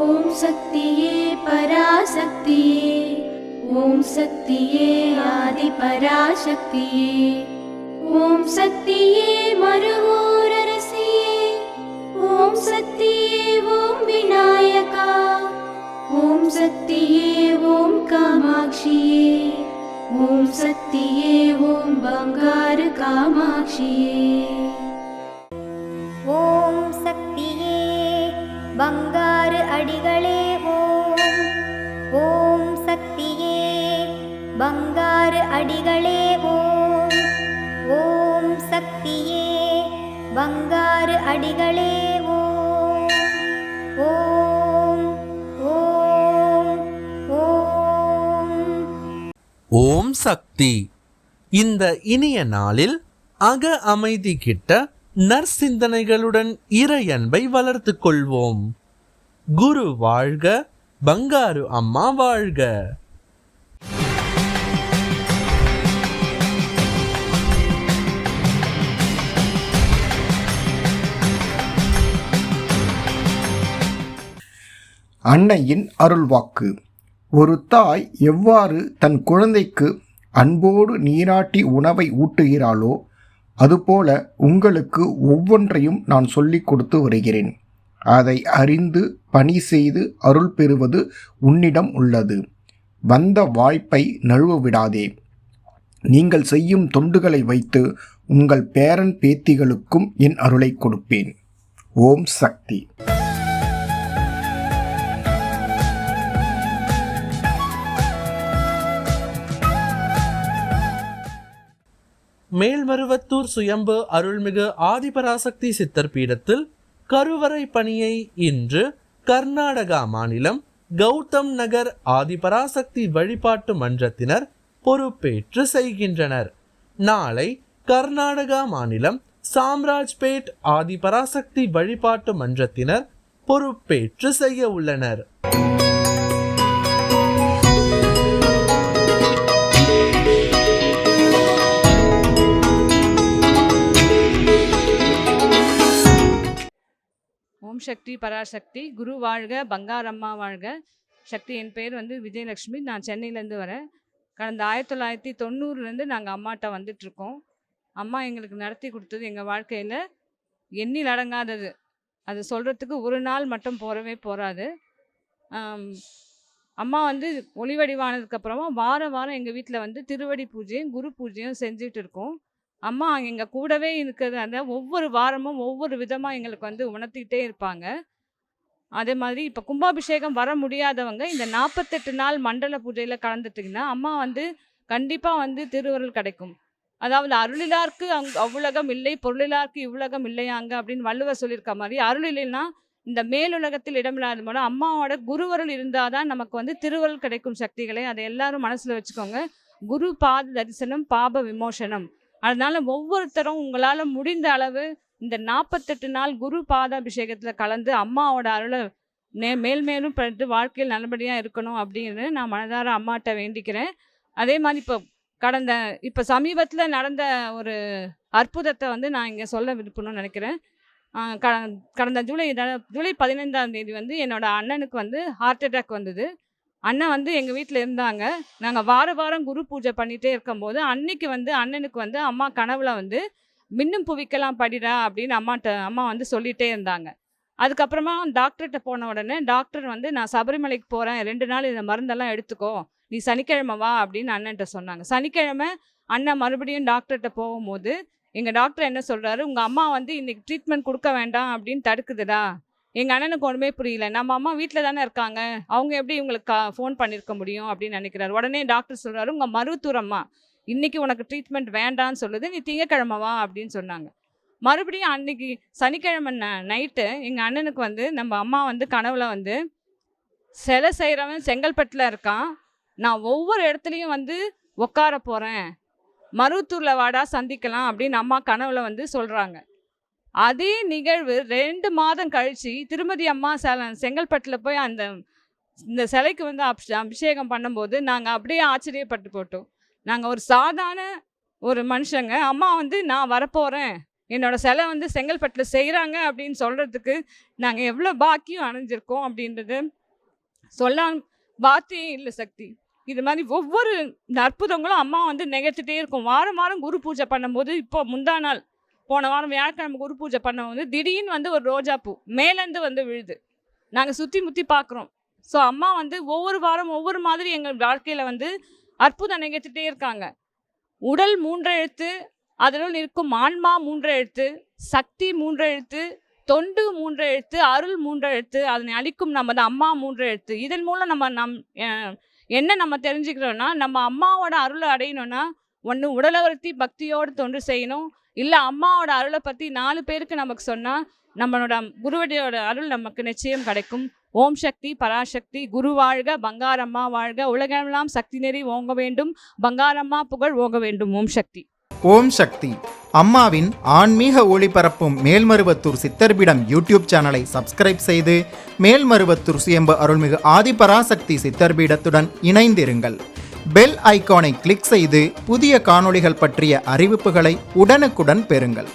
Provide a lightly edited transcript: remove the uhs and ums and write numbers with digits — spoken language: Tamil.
ஓம் சக்தியே பராசக்தியே, ஓம் சக்தியே ஆதி பராசக்தியே, ஓம் சக்தியே மருவூரரசியே, ஓம் சக்தியே ஓம் விநாயகா, ஓம் சக்தியே ஓம் காமாட்சியே, ஓம் சக்தியே ஓம் பங்காரு காமாட்சியே. ஓம் சக்தியே பங்காரு அடிகளே ஓம். ஓம் சக்தியே பங்காரு அடிகளே ஓம். ஓம் சக்தியே பங்காரு அடிகளே ஓம். ஓம் ஓம் ஓம். ஓம் சக்தி. இந்த இனிய நாளில் அக அமைதி கிட்ட நற்சிந்தனைகளுடன் இறையன்பை வளர்த்து கொள்வோம். குரு வாழ்க, பங்காரு அம்மா வாழ்க. அன்னையின் அருள்வாக்கு. ஒரு தாய் எவ்வாறு தன் குழந்தைக்கு அன்போடு நீராட்டி உணவை ஊட்டுகிறாளோ அதுபோல உங்களுக்கு ஒவ்வொன்றையும் நான் சொல்லிக் கொடுத்து வருகிறேன். அதை அறிந்து பணி செய்து அருள் பெறுவது உன்னிடம் உள்ளது. வந்த வாய்ப்பை நழுவ விடாதே. நீங்கள் செய்யும் தொண்டுகளை வைத்து உங்கள் பேரன் பேத்திகளுக்கும் என் அருளை கொடுப்பேன். ஓம் சக்தி. மேல்மருவத்தூர் சுயம்பு அருள்மிகு ஆதிபராசக்தி சித்தர் பீடத்தில் கருவறை பணியை இன்று கர்நாடகா மாநிலம் கௌதம் நகர் ஆதிபராசக்தி வழிபாட்டு மன்றத்தினர் பொறுப்பேற்று செய்கின்றனர். நாளை கர்நாடகா மாநிலம் சாம்ராஜ்பேட் ஆதிபராசக்தி வழிபாட்டு மன்றத்தினர் பொறுப்பேற்று செய்ய உள்ளனர். ஓம் சக்தி பராசக்தி. குரு வாழ்க, பங்காரம்மா வாழ்க. சக்தி, என் பேர் விஜயலட்சுமி. நான் சென்னையிலேருந்து வரேன். கடந்த 1990 நாங்கள் அம்மாட்ட வந்துட்ருக்கோம். அம்மா எங்களுக்கு நடத்தி கொடுத்தது எங்கள் வாழ்க்கையில் எண்ணில் அடங்காதது. அது சொல்கிறதுக்கு ஒரு நாள் மட்டும் போகிறவே போகாது. அம்மா ஒளிவடிவானதுக்கப்புறமா வாரம் எங்கள் வீட்டில் திருவடி பூஜையும் குரு பூஜையும் செஞ்சுட்டு இருக்கோம். அம்மா எங்கள் கூடவே இருக்கிறத ஒவ்வொரு வாரமும் ஒவ்வொரு விதமாக எங்களுக்கு உணர்த்திக்கிட்டே இருப்பாங்க. அதே மாதிரி இப்போ கும்பாபிஷேகம் வர முடியாதவங்க இந்த 48 நாள் மண்டல பூஜையில் கலந்துட்டிங்கன்னா அம்மா கண்டிப்பாக திருவருள் கிடைக்கும். அதாவது அருளிலார்க்கு அவ்வுலகம் இல்லை, பொருளிலார்க்கு இவ்வுலகம் இல்லையாங்க அப்படின்னு வள்ளுவர் சொல்லியிருக்க மாதிரி, அருள் இல்லைன்னா இந்த மேலுலகத்தில் இடமில்லாத போல அம்மாவோட குருவருள் இருந்தால் தான் நமக்கு திருவருள் கிடைக்கும். சக்திகளை அதை எல்லாரும் மனசில் வச்சுக்கோங்க. குரு பாத தரிசனம் பாப விமோசனம். அதனால ஒவ்வொருத்தரும் உங்களால் முடிந்த அளவு இந்த 48 நாள் குரு பாதாபிஷேகத்தில் கலந்து அம்மாவோட அருளை மேல்மேலும் பெற்று வாழ்க்கையில் நல்லபடியாக இருக்கணும் அப்படின்னு நான் மனதார அம்மாட்ட வேண்டிக்கிறேன். அதே மாதிரி இப்போ சமீபத்தில் நடந்த ஒரு அற்புதத்தை நான் இங்கே சொல்ல விருப்பணும்னு நினைக்கிறேன். கடந்த ஜூலை 15ஆம் தேதி என்னோட அண்ணனுக்கு ஹார்ட் அட்டாக் வந்தது. அண்ணன் எங்கள் வீட்டில் இருந்தாங்க. நாங்கள் வாரம் குரு பூஜை பண்ணிகிட்டே இருக்கும்போது அன்னைக்கு அண்ணனுக்கு அம்மா கனவுல மின்னும் புவிக்கலாம் படிடா அப்படின்னு அம்மா சொல்லிகிட்டே இருந்தாங்க. அதுக்கப்புறமா டாக்டர்கிட்ட போன உடனே டாக்டர் நான் சபரிமலைக்கு போகிறேன், 2 நாள் இந்த மருந்தெல்லாம் எடுத்துக்கோ, நீ சனிக்கிழமை வா அப்படின்னு அண்ணன்ட்ட சொன்னாங்க. சனிக்கிழமை அண்ணன் மறுபடியும் டாக்டர்கிட்ட போகும்போது எங்கள் டாக்டர் என்ன சொல்கிறாரு, உங்கள் அம்மா இன்றைக்கி ட்ரீட்மெண்ட் கொடுக்க வேண்டாம் அப்படின்னு தடுக்குதுடா. எங்கள் அண்ணனுக்கு ஒன்றுமே புரியல. நம்ம அம்மா வீட்டில் தானே இருக்காங்க, அவங்க எப்படி இவங்களுக்கு ஃபோன் பண்ணியிருக்க முடியும் அப்படின்னு நினைக்கிறாரு. உடனே டாக்டர் சொல்கிறாரு, உங்கள் மருவத்தூர் அம்மா இன்றைக்கி உனக்கு ட்ரீட்மெண்ட் வேண்டான்னு சொல்லுது, நீ திங்கக்கிழமை வா அப்படின்னு சொன்னாங்க. மறுபடியும் அன்றைக்கி சனிக்கிழமை நைட்டு எங்கள் அண்ணனுக்கு நம்ம அம்மா கனவுல சிலை செய்கிறவன் செங்கல்பட்டில் இருக்கான், நான் ஒவ்வொரு இடத்துலையும் உட்கார போகிறேன், மருவத்தூரில் வாடா சந்திக்கலாம் அப்படின்னு அம்மா கனவுல சொல்கிறாங்க. அதே நிகழ்வு 2 மாதம் கழித்து திருமதி அம்மா செங்கல்பட்டில் போய் இந்த சிலைக்கு அபிஷேகம் பண்ணும்போது நாங்கள் அப்படியே ஆச்சரியப்பட்டு போட்டோம். நாங்கள் ஒரு சாதாரண ஒரு மனுஷங்க, அம்மா நான் வரப்போகிறேன், என்னோட சிலை வந்து செங்கல்பட்டில் செய்கிறாங்க அப்படின்னு சொல்கிறதுக்கு நாங்கள் எவ்வளோ பாக்கியம் அடைஞ்சிருக்கோம் அப்படின்றது சொல்ல வார்த்தையே இல்லை சக்தி. இது மாதிரி ஒவ்வொரு அற்புதங்களும் அம்மா வந்து நிகழ்த்திட்டே இருக்கும். வாரம் வாரம் குரு பூஜை பண்ணும்போது, இப்போ முந்தா நாள் போன வாரம் வியாழக்கிழமை குரு பூஜை பண்ணும்போது திடீர்னு வந்து ஒரு ரோஜா பூ மேலேருந்து வந்து விழுது. நாங்கள் சுற்றி முற்றி பார்க்குறோம். ஸோ அம்மா வந்து ஒவ்வொரு வாரம் ஒவ்வொரு மாதிரி எங்கள் வாழ்க்கையில் வந்து அற்புதம் நிகழ்த்திட்டே இருக்காங்க. உடல் 3 எழுத்து, அதில் இருக்கும் ஆன்மா 3 எழுத்து, சக்தி 3 எழுத்து, தொண்டு 3 எழுத்து, அருள் 3 எழுத்து, அதனை அளிக்கும் நமது அம்மா 3 எழுத்து. இதன் மூலம் என்ன நம்ம தெரிஞ்சுக்கிறோன்னா, நம்ம அம்மாவோட அருளை அடையணும்னா ஒன்று உடலை வருத்தி பக்தியோடு தொண்டு செய்யணும், இல்லை அம்மாவோட அருளை பற்றி 4 பேருக்கு நமக்கு சொன்னால் நம்மளோட குருவடியோட அருள் நமக்கு நிச்சயம் கிடைக்கும். ஓம் சக்தி பராசக்தி. குரு வாழ்க, பங்காரம்மா வாழ்க, உலகெல்லாம் சக்தி நெறி ஓங்க வேண்டும், பங்காரம்மா புகழ் ஓங்க வேண்டும். ஓம் சக்தி. ஓம் சக்தி. அம்மாவின் ஆன்மீக ஒளிபரப்பும் மேல்மருவத்தூர் சித்தர்பீடம் யூடியூப் சேனலை சப்ஸ்கிரைப் செய்து மேல்மருவத்தூர் சுயம்பு அருள்மிகு ஆதிபராசக்தி சித்தர்பீடத்துடன் இணைந்திருங்கள். பெல் ஐகானை கிளிக் செய்து புதிய காணொளிகள் பற்றிய அறிவிப்புகளை உடனுக்குடன் பெறுங்கள்.